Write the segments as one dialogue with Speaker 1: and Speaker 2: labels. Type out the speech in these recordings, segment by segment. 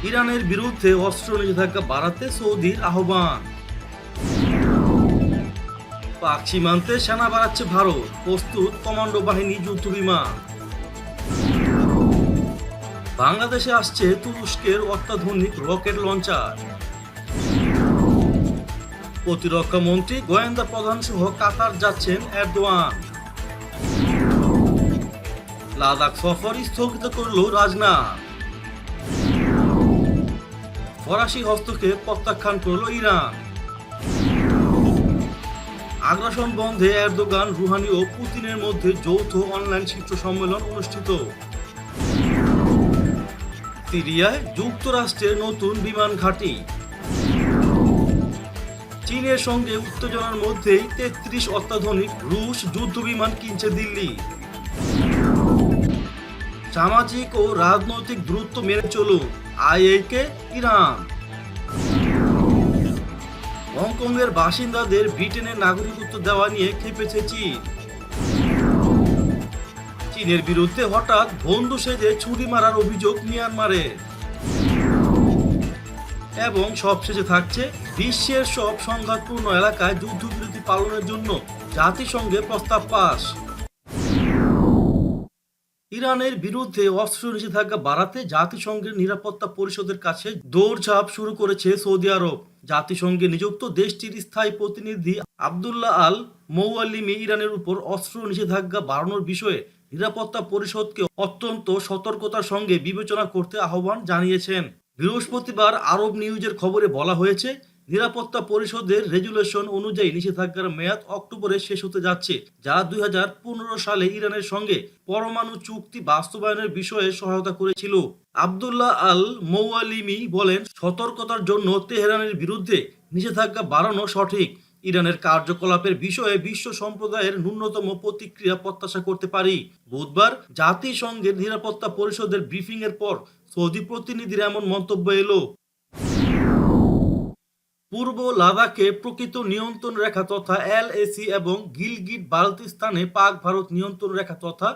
Speaker 1: ইরানের বিরুদ্ধে অস্ত্র নিষেধাজ্ঞা বাড়াতে সৌদির আহ্বান। পাক সীমান্তে সেনা বাড়াচ্ছে ভারত, প্রস্তুত কমান্ডো বাহিনী যুদ্ধবিমান। বাংলাদেশে আসছে তুরস্কের অত্যাধুনিক রকেট লঞ্চার। প্রতিরক্ষা মন্ত্রী, গোয়েন্দা প্রধান সহ কাতার যাচ্ছেন এরদোয়ান। লাদাখ সফর স্থগিত করল রাজনাথ। ফরাসি হস্তক্ষেপ প্রত্যাখ্যান করল ইরান। আগ্রাসন বন্ধে এরদোগান, রুহানি ও পুতিনের মধ্যে যৌথ অনলাইন শীর্ষ সম্মেলন অনুষ্ঠিত। সিরিয়ায় যুক্তরাষ্ট্রের নতুন বিমান ঘাঁটি। চীনের সঙ্গে উত্তেজনার মধ্যেই ৩৩ অত্যাধুনিক রুশ যুদ্ধবিমান কিনছে দিল্লি। সামাজিক ও রাজনৈতিক দূরত্ব মেনে চলুন, আইএকে ইরান। হংকংয়ের বাসিন্দাদের ব্রিটেনের নাগরিকত্ব দেওয়া নিয়ে ক্ষেপেছে চীন। চীনের বিরুদ্ধে হঠাৎ বন্ধু সেজে ছুরি মারার অভিযোগ মিয়ানমারে। এবং সবশেষে থাকছে, বিশ্বের সব সংঘাতপূর্ণ এলাকায় যুদ্ধবিরতি পালনের জন্য জাতিসংঘে প্রস্তাব পাস। ইরানের বিরুদ্ধে অস্ত্র নিষেধাজ্ঞা বাড়াতে জাতিসংঘের নিরাপত্তা পরিষদের কাছে দৌড়ঝাঁপ শুরু করেছে সৌদি আরব। জাতিসংঘে নিযুক্ত দেশটির স্থায়ী প্রতিনিধি আবদুল্লাহ আল মৌয়াল্লিমি ইরানের উপর অস্ত্র নিষেধাজ্ঞা বাড়ানোর বিষয়ে নিরাপত্তা পরিষদকে অত্যন্ত সতর্কতার সঙ্গে বিবেচনা করতে আহ্বান জানিয়েছেন। বৃহস্পতিবার আরব নিউজের খবরে বলা হয়েছে, নিরাপত্তা পরিষদের রেজুলেশন অনুযায়ী নিষেধাজ্ঞার মেয়াদ অক্টোবরে শেষ হতে যাচ্ছে, যা 2015 সালে ইরানের সঙ্গে পরমাণু চুক্তি বাস্তবায়নের বিষয়ে সহায়তা করেছিল। আবদুল্লাহ আল মৌয়ালিমি বলেন, সতর্কতার জন্য তেহরানের বিরুদ্ধে নিষেধাজ্ঞা বাড়ানো সঠিক। ইরানের কার্যকলাপের বিষয়ে বিশ্ব সম্প্রদায়ের ন্যূনতম প্রতিক্রিয়া প্রত্যাশা করতে পারি। বুধবার জাতিসংঘের নিরাপত্তা পরিষদের ব্রিফিং এর পর সৌদি প্রতিনিধির এমন মন্তব্য এলো। পূর্ব লাদাখে প্রকৃত নিয়ন্ত্রণ রেখা তথা এলএসি এবং গিলগিট বালতিস্তানে পাক ভারত নিয়ন্ত্রণ রেখা তথা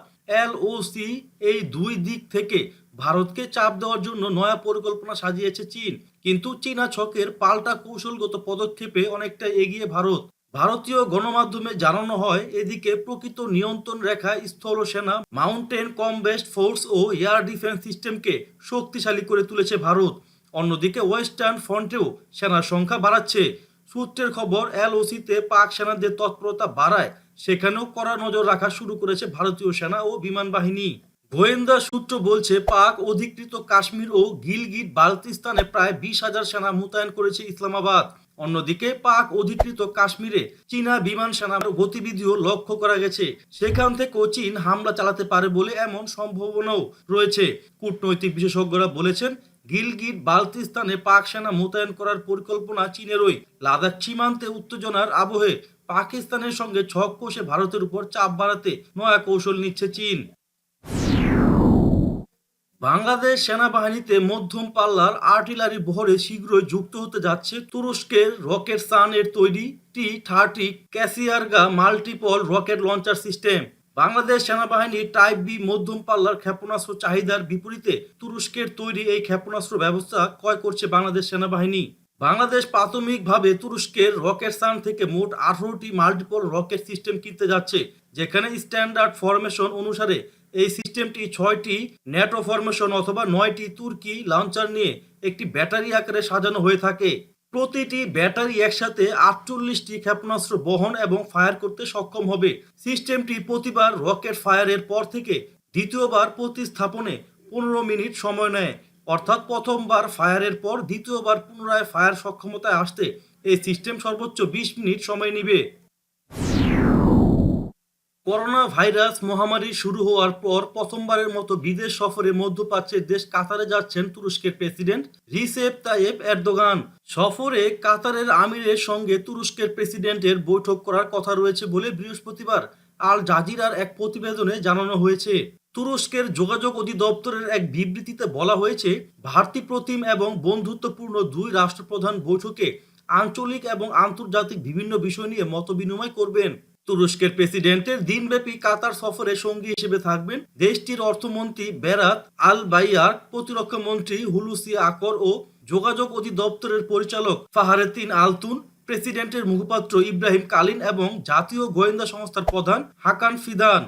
Speaker 1: এলওসি, এই দুই দিক থেকে ভারতকে চাপ দেওয়ার জন্য নয়া পরিকল্পনা সাজিয়েছে চীন। কিন্তু চীনা ছকের পাল্টা কৌশলগত পদক্ষেপে অনেকটা এগিয়ে ভারত। ভারতীয় গণমাধ্যমে জানানো হয়, এদিকে প্রকৃত নিয়ন্ত্রণ রেখা স্থল সেনা, মাউন্টেন কমব্যাট ফোর্স ও এয়ার ডিফেন্স সিস্টেমকে শক্তিশালী করে তুলেছে ভারত। অন্যদিকে ওয়েস্টার্ন ফ্রন্টেও সেনার সংখ্যা বাড়াচ্ছে। সূত্রের খবর, এলওসিতে পাক সেনাদের তৎপরতা বাড়ায় সেখানেও কড়া নজর রাখা শুরু করেছে ভারতীয় সেনা ও বিমান বাহিনী। গোয়েন্দা সূত্র বলছে, পাক অধিকৃত কাশ্মীর ও গিলগিট বালতিস্তানে প্রায় 20,000 সেনা মোতায়েন করেছে ইসলামাবাদ। অন্যদিকে পাক অধিকৃত কাশ্মীরে চীনা বিমান সেনার গতিবিধিও লক্ষ্য করা গেছে। সেখান থেকেও চীন হামলা চালাতে পারে বলে এমন সম্ভাবনাও রয়েছে। কূটনৈতিক বিশেষজ্ঞরা বলেছেন, গিলগিট বালতিস্তানে পাক সেনা মোতায়েন করার পরিকল্পনা চীনেরই। লাদাখ সীমান্তে উত্তেজনার আবহে পাকিস্তানের সঙ্গে ছক কষে ভারতের উপর চাপ বাড়াতে নয়া কৌশল নিচ্ছে চীন। বাংলাদেশ সেনাবাহিনীতে মধ্যম পাল্লার আর্টিলারি বহরে শীঘ্রই যুক্ত হতে যাচ্ছে তুরস্কের রকেটসান এর তৈরি T-30 Kasirga multiple rocket launcher system. Bangladesh সেনাবাহিনীর টাইপ বি মধ্যম পাল্লার ক্ষেপণাস্ত্র চাহিদার বিপরীতে তুরস্কের তৈরি এই ক্ষেপণাস্ত্র ব্যবস্থা ক্রয় করছে বাংলাদেশ সেনাবাহিনী। বাংলাদেশ প্রাথমিকভাবে তুরস্কের রকেটসান থেকে মোট 18টি মাল্টিপল রকেট সিস্টেম কিনতে যাচ্ছে, যেখানে স্ট্যান্ডার্ড ফরমেশন অনুসারে এই সিস্টেমটি 6টি ন্যাটো ফরমেশন অথবা 9টি তুর্কি লঞ্চার নিয়ে একটি ব্যাটারি আকারে সাজানো হয়ে থাকে। প্রতিটি ব্যাটারি একসাথে 48টি ক্ষেপণাস্ত্র বহন এবং ফায়ার করতে সক্ষম হবে। সিস্টেমটি প্রতিবার রকেট ফায়ারের পর থেকে দ্বিতীয়বার প্রতিস্থাপনে 15 মিনিট সময় নেয়। অর্থাৎ প্রথমবার ফায়ারের পর দ্বিতীয়বার পুনরায় ফায়ার সক্ষমতায় আসতে এই সিস্টেম সর্বোচ্চ 20 মিনিট সময় নেবে। করোনা ভাইরাস মহামারী শুরু হওয়ার পর প্রথমবারের মতো বিদেশ সফরে মধ্যপ্রাচ্যের দেশ কাতারে যাচ্ছেন তুরস্কের প্রেসিডেন্ট রিসেপ তাইয়েপ এরদোগান। সফরে কাতারের আমিরের সঙ্গে তুরস্কের প্রেসিডেন্টের বৈঠক করার কথা রয়েছে বলে বৃহস্পতিবার আল জাজিরার এক প্রতিবেদনে জানানো হয়েছে। তুরস্কের যোগাযোগ অধিদপ্তরের এক বিবৃতিতে বলা হয়েছে, ভ্রাতৃপ্রতিম এবং বন্ধুত্বপূর্ণ দুই রাষ্ট্রপ্রধান বৈঠকে আঞ্চলিক এবং আন্তর্জাতিক বিভিন্ন বিষয় নিয়ে মতবিনিময় করবেন। তুরস্কের প্রেসিডেন্টের দিনব্যাপী কাতার সফরে সঙ্গী হিসেবে থাকবেন দেশটির অর্থমন্ত্রী বেরাত আল বাইয়ার, প্রতিরক্ষা মন্ত্রী হুলুসি আকর ও যোগাযোগ অধিদপ্তরের পরিচালক ফাহারেতিন আলতুন, প্রেসিডেন্টের মুখপাত্র ইব্রাহিম কালিন এবং জাতীয় গোয়েন্দা সংস্থার প্রধান হাকান ফিদান।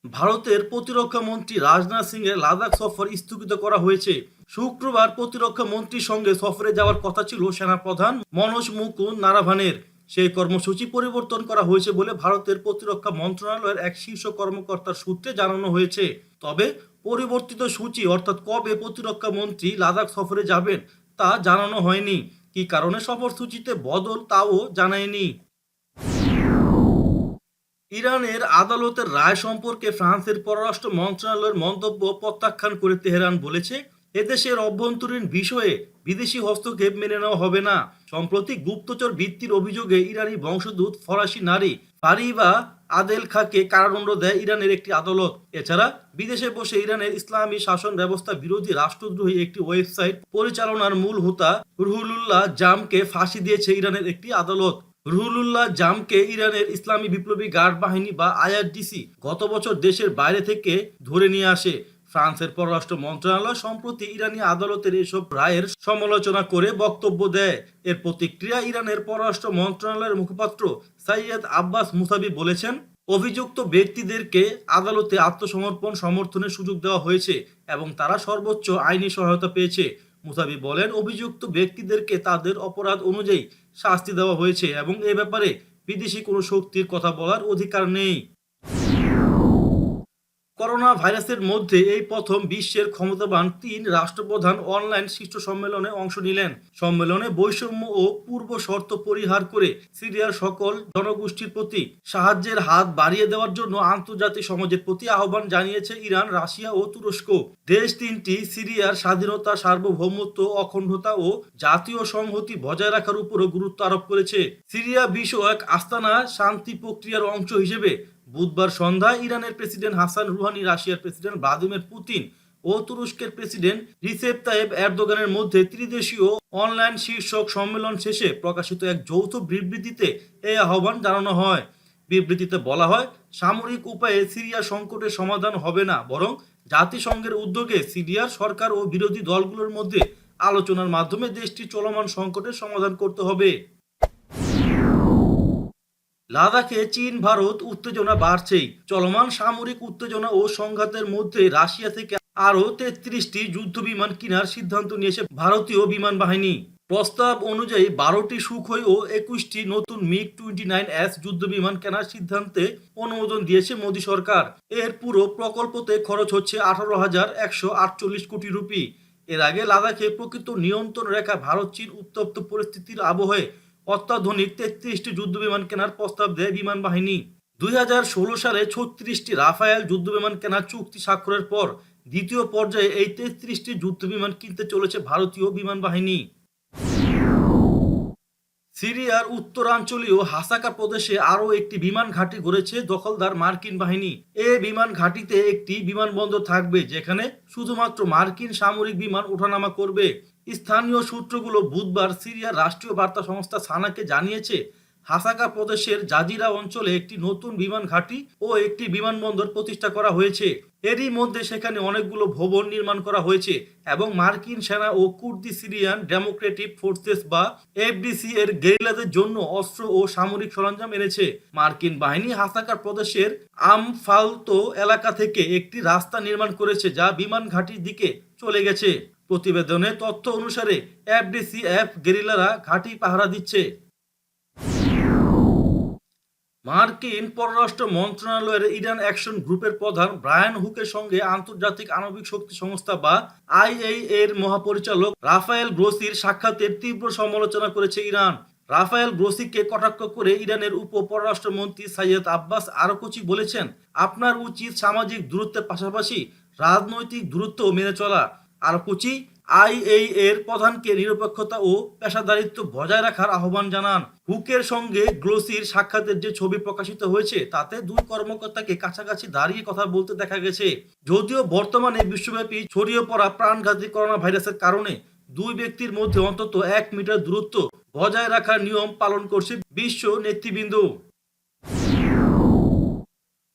Speaker 1: ভারতের প্রতিরক্ষা মন্ত্রী রাজনাথ সিং এর লাদাখ সফর স্থগিত করা হয়েছে। শুক্রবার প্রতিরক্ষা মন্ত্রীর সঙ্গে সফরে যাওয়ার কথা ছিল সেনাপ্রধান মনোজ মুকুন্দ নারাভানের। সেই কর্মসূচি পরিবর্তন করা হয়েছে বলে ভারতের প্রতিরক্ষা মন্ত্রণালয়ের এক শীর্ষ কর্মকর্তার সূত্রে জানানো হয়েছে। তবে পরিবর্তিত সূচি অর্থাৎ কবে প্রতিরক্ষা মন্ত্রী লাদাখ সফরে যাবেন তা জানানো হয়নি। কী কারণে সফরসূচিতে বদল তাও জানায়নি। ইরানের আদালতের রায় সম্পর্কে ফ্রান্সের পররাষ্ট্র মন্ত্রণালয়ের মন্তব্য প্রত্যাখ্যান করে তেহরান বলেছে, এদেশের অভ্যন্তরীণ বিষয়ে বিদেশি হস্তক্ষেপ মেনে নেওয়া হবে না। সম্প্রতি গুপ্তচর বৃত্তির অভিযোগে ইরানি বংশোদ্ভূত ফরাসি নারী ফারিবা আদেল খাকে কারাদণ্ড দেয় ইরানের একটি আদালত। এছাড়া বিদেশে বসে ইরানের ইসলামী শাসন ব্যবস্থা বিরোধী রাষ্ট্রদ্রোহী একটি ওয়েবসাইট পরিচালনার মূল হোতা রুহুলুল্লাহ জামকে ফাঁসি দিয়েছে ইরানের একটি আদালত। রুহুলুল্লাহ জামকে ইরানের ইসলামী বিপ্লবী গার্ড বাহিনী বা আইআরজিসি গত বছর দেশের বাইরে থেকে ধরে নিয়ে আসে। ফ্রান্সের পররাষ্ট্র মন্ত্রণালয় সম্প্রতি ইরানি আদালতের এসব রায়ের সমালোচনা করে বক্তব্য দেয়। এর প্রতিক্রিয়া ইরানের পররাষ্ট্র মন্ত্রণালয়ের মুখপাত্র সাইয়েদ আব্বাস মুসাবি বলেছেন, অভিযুক্ত ব্যক্তিদেরকে আদালতে আত্মসমর্পণ সমর্থনের সুযোগ দেওয়া হয়েছে এবং তারা সর্বোচ্চ আইনি সহায়তা পেয়েছে। মুসাবি বলেন, অভিযুক্ত ব্যক্তিদেরকে তাদের অপরাধ অনুযায়ী শাস্তি দেওয়া হয়েছে এবং এ ব্যাপারে বিদেশি কোনো শক্তির কথা বলার অধিকার নেই। করোনা ভাইরাসের মধ্যে এই প্রথম বিশ্বের ক্ষমতাবান ৩ রাষ্ট্রপ্রধান অনলাইন শীর্ষ সম্মেলনে অংশ নিলেন। সম্মেলনে বৈষম্য ও পূর্ব শর্ত পরিহার করে সিরিয়ার সকল জনগোষ্ঠীর প্রতি সাহায্যের হাত বাড়িয়ে দেওয়ার জন্য আন্তর্জাতিক সমাজের প্রতি আহ্বান জানিয়েছে ইরান, রাশিয়া ও তুরস্ক। দেশ তিনটি সিরিয়ার স্বাধীনতা, সার্বভৌমত্ব, অখণ্ডতা ও জাতীয় সংহতি বজায় রাখার উপরও গুরুত্ব আরোপ করেছে। সিরিয়া বিষয়ক আস্তানা শান্তি প্রক্রিয়ার অংশ হিসেবে বুধবার সন্ধ্যায় ইরানের প্রেসিডেন্ট হাসান রুহানি, রাশিয়ার প্রেসিডেন্ট ভ্লাদিমির পুতিন ও তুরস্কের প্রেসিডেন্ট রিসেপ তাইয়েপ এরদোগানের মধ্যে ত্রিদেশীয় অনলাইন শীর্ষক সম্মেলন শেষে প্রকাশিত এক যৌথ বিবৃতিতে এই আহ্বান জানানো হয়। বিবৃতিতে বলা হয়, সামরিক উপায়ে সিরিয়া সংকটের সমাধান হবে না, বরং জাতিসংঘের উদ্যোগে সিরিয়ার সরকার ও বিরোধী দলগুলোর মধ্যে আলোচনার মাধ্যমে দেশটির চলমান সংকটের সমাধান করতে হবে। লাদাখে চীন ভারত উত্তেজনা বাড়ছেই। চলমান সামরিক উত্তেজনা ও সংঘাতের মধ্যে রাশিয়া থেকে আরও ৩৩টি যুদ্ধ বিমান কেনার সিদ্ধান্ত নিয়েছে ভারতীয় বিমান বাহিনী। প্রস্তাব অনুযায়ী ১২টি সুখোই ও ২১টি নতুন মিগ-29S যুদ্ধ বিমান কেনার সিদ্ধান্তে অনুমোদন দিয়েছে মোদী সরকার। এর পুরো প্রকল্পতে খরচ হচ্ছে ১৮,১৪৮ কোটি রুপি। এর আগে লাদাখে প্রকৃত নিয়ন্ত্রণ রেখা ভারত চীন উত্তপ্ত পরিস্থিতির আবহে অত্যাধুনিক ৩৩টি যুদ্ধ বিমান কেনার প্রস্তাব দেয় বিমান বাহিনী। ২০১৬ সালে ৩৬টি রাফায়েল যুদ্ধ বিমান কেনার চুক্তি স্বাক্ষরের পর দ্বিতীয় পর্যায়ে এই ৩৩টি যুদ্ধ বিমান কিনতে চলেছে ভারতীয় বিমান বাহিনী। সিরিয়ার উত্তরাঞ্চলীয় হাসাকা প্রদেশে আরও একটি বিমান ঘাঁটি গড়েছে দখলদার মার্কিন বাহিনী। এ বিমান ঘাঁটিতে একটি বিমানবন্দর থাকবে যেখানে শুধুমাত্র মার্কিন সামরিক বিমান ওঠানামা করবে। স্থানীয় সূত্রগুলো বুধবার সিরিয়ার রাষ্ট্রীয় বার্তা সংস্থা সানাকে জানিয়েছে, হাসাকা প্রদেশের জাজিরা অঞ্চলে একটি নতুন বিমান ঘাঁটি ও একটি বিমানবন্দর প্রতিষ্ঠা করা হয়েছে। এরই মধ্যে সেখানে অনেকগুলো ভবন নির্মাণ করা হয়েছে এবং মার্কিন সেনা ও কুর্দি সিরিয়ান ডেমোক্রেটিক ফোর্সেস বা এফডিসি এর গেরিলাদের জন্য অস্ত্র ও সামরিক সরঞ্জাম এনেছে। মার্কিন বাহিনী হাসাকা প্রদেশের আমফালতো এলাকা থেকে একটি রাস্তা নির্মাণ করেছে যা বিমান ঘাঁটির দিকে চলে গেছে। প্রতিবেদনের তথ্য অনুসারে এফডিসিএফ গেরিলারা ঘাঁটি পাহারা দিচ্ছে। মার্কিন পররাষ্ট্র মন্ত্রণালয়ের ইরান অ্যাকশন গ্রুপের প্রধান ব্রায়ান হুকের সঙ্গে আন্তর্জাতিক আণবিক শক্তি সংস্থা বা আইএইএ এর মহাপরিচালক রাফায়েল গ্রোসির সাক্ষাতের তীব্র সমালোচনা করেছে ইরান। রাফায়েল গ্রোসিকে কটাক্ষ করে ইরানের উপ পররাষ্ট্রমন্ত্রী সাইয়েদ আব্বাস আরকচি বলেছেন, আপনার উচিত সামাজিক দূরত্বের পাশাপাশি রাজনৈতিক দূরত্বও মেনে চলা। আরকচি আইএইএ এর প্রধানকে নিরপেক্ষতা ও পেশাদারিত্ব বজায় রাখার আহ্বান জানান। হুকের সঙ্গে গ্রোসির সাক্ষাতের যে ছবি প্রকাশিত হয়েছে তাতে দুই কর্মকর্তাকে কাছাকাছি দাঁড়িয়ে কথা বলতে দেখা গেছে। যদিও বর্তমানে বিশ্বব্যাপী ছড়িয়ে পড়া প্রাণঘাতী করোনা ভাইরাসের কারণে দুই ব্যক্তির মধ্যে অন্তত ১ মিটার দূরত্ব বজায় রাখার নিয়ম পালন করছে বিশ্ব নেতৃবৃন্দ।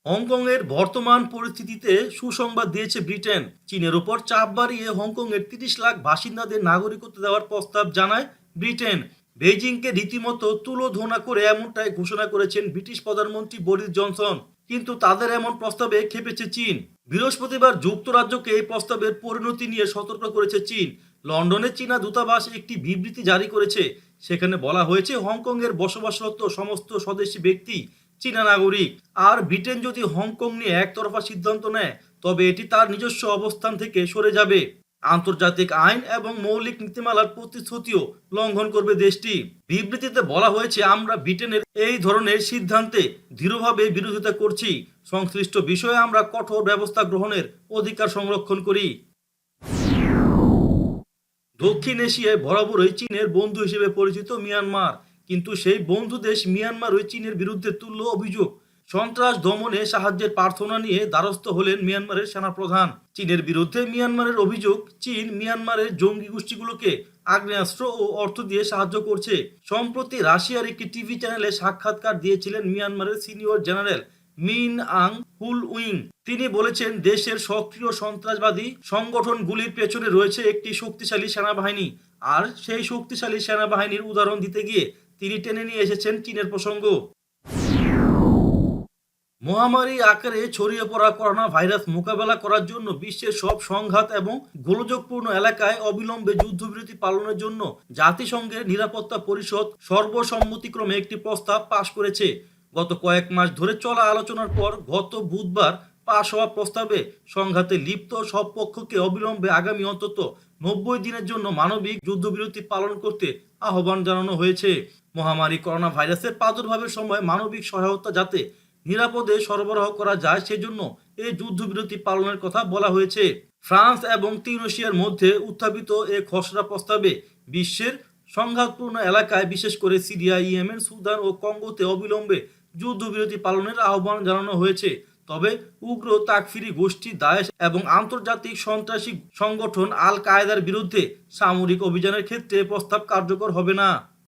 Speaker 1: হংকংয়ের বর্তমান পরিস্থিতিতে সুসংবাদ দিয়েছে ব্রিটেন। চীনের উপর চাপ বাড়িয়ে হংকংয়ের ৩০ লাখ বাসিন্দাদের নাগরিকত্ব দেওয়ার প্রস্তাব জানায় ব্রিটেন। বেইজিংকে রীতিমতো তুলোধনা করে এমনটাই ঘোষণা করেছেন ব্রিটিশ প্রধানমন্ত্রী বরিস জনসন। কিন্তু তাদের এমন প্রস্তাবে ক্ষেপেছে চীন। বৃহস্পতিবার যুক্তরাজ্যকে এই প্রস্তাবের পরিণতি নিয়ে সতর্ক করেছে চীন। লন্ডনে চীনা দূতাবাস একটি বিবৃতি জারি করেছে। সেখানে বলা হয়েছে হংকংয়ের বসবাসরত সমস্ত স্বদেশী ব্যক্তি চীনা নাগরিক। আর ব্রিটেন যদি হংকং নিয়ে একতরফা সিদ্ধান্ত নেয় তবে এটি তার নিজস্ব অবস্থান থেকে সরে যাবে। আন্তর্জাতিক আইন এবং মৌলিক নীতিমালার প্রতিশ্রুতিও লঙ্ঘন করবে দেশটি। বিবৃতিতে বলা হয়েছে, আমরা ব্রিটেনের এই ধরনের সিদ্ধান্তে দৃঢ়ভাবে বিরোধিতা করছি। সংশ্লিষ্ট বিষয়ে আমরা কঠোর ব্যবস্থা গ্রহণের অধিকার সংরক্ষণ করি। দক্ষিণ এশিয়ায় বরাবরই চীনের বন্ধু হিসেবে পরিচিত মিয়ানমার, কিন্তু সেই বন্ধু দেশ মিয়ানমারই চীনের বিরুদ্ধে তুলল অভিযোগ। সন্ত্রাস দমনে সাহায্যের প্রার্থনা নিয়ে দ্বারস্থ হলেন মিয়ানমারের সেনাপ্রধান। চীনের বিরুদ্ধে মিয়ানমারের অভিযোগ, চীন মিয়ানমারের জঙ্গি গোষ্ঠীগুলোকে আগ্নেয়াস্ত্র ও অর্থ দিয়ে সাহায্য করছে। সম্প্রতি রাশিয়ার একটি টিভি চ্যানেলে সাক্ষাৎকার দিয়েছিলেন মিয়ানমারের সিনিয়র জেনারেল মিন আং হুল উইং। তিনি বলেছেন, দেশের সক্রিয় সন্ত্রাসবাদী সংগঠনগুলির পেছনে রয়েছে একটি শক্তিশালী সেনাবাহিনী। আর সেই শক্তিশালী সেনাবাহিনীর উদাহরণ দিতে গিয়ে তিনি টেনে নিয়ে এসেছেন চীনের প্রসঙ্গ। মহামারী আকারে ছড়িয়ে পড়া করোনা ভাইরাস মোকাবেলা করার জন্য বিশ্বের সব সংঘাত এবং গোলযোগপূর্ণ এলাকায় অবিলম্বে যুদ্ধবিরতি পালনের জন্য জাতিসংঘের নিরাপত্তা পরিষদ সর্বসম্মতিক্রমে একটি প্রস্তাব পাশ করেছে। গত কয়েক মাস ধরে চলা আলোচনার পর গত বুধবার পাশ হওয়া প্রস্তাবে সংঘাতে লিপ্ত সব পক্ষকে অবিলম্বে আগামী অন্তত 90 দিনের জন্য মানবিক যুদ্ধবিরতি পালন করতে আহ্বান জানানো হয়েছে। মহামারী করোনা ভাইরাসের প্রাদুর্ভাবের সময় মানবিক সহায়তা যাতে নিরাপদে সরবরাহ করা যায় সেজন্য এই যুদ্ধবিরতি পালনের কথা বলা হয়েছে। ফ্রান্স এবং তিউনিসিয়ার মধ্যে উত্থাপিত এই খসড়া প্রস্তাবে বিশ্বের সংঘাতপূর্ণ এলাকায়, বিশেষ করে সিরিয়া, ইয়েমেন, সুদান ও কঙ্গোতে অবিলম্বে যুদ্ধবিরতি পালনের আহ্বান জানানো হয়েছে। তবে উগ্র তাকফিরি গোষ্ঠী দায়েশ এবং আন্তর্জাতিক সন্ত্রাসী সংগঠন আল কায়েদার বিরুদ্ধে সামরিক অভিযানের ক্ষেত্রে প্রস্তাব কার্যকর হবে না।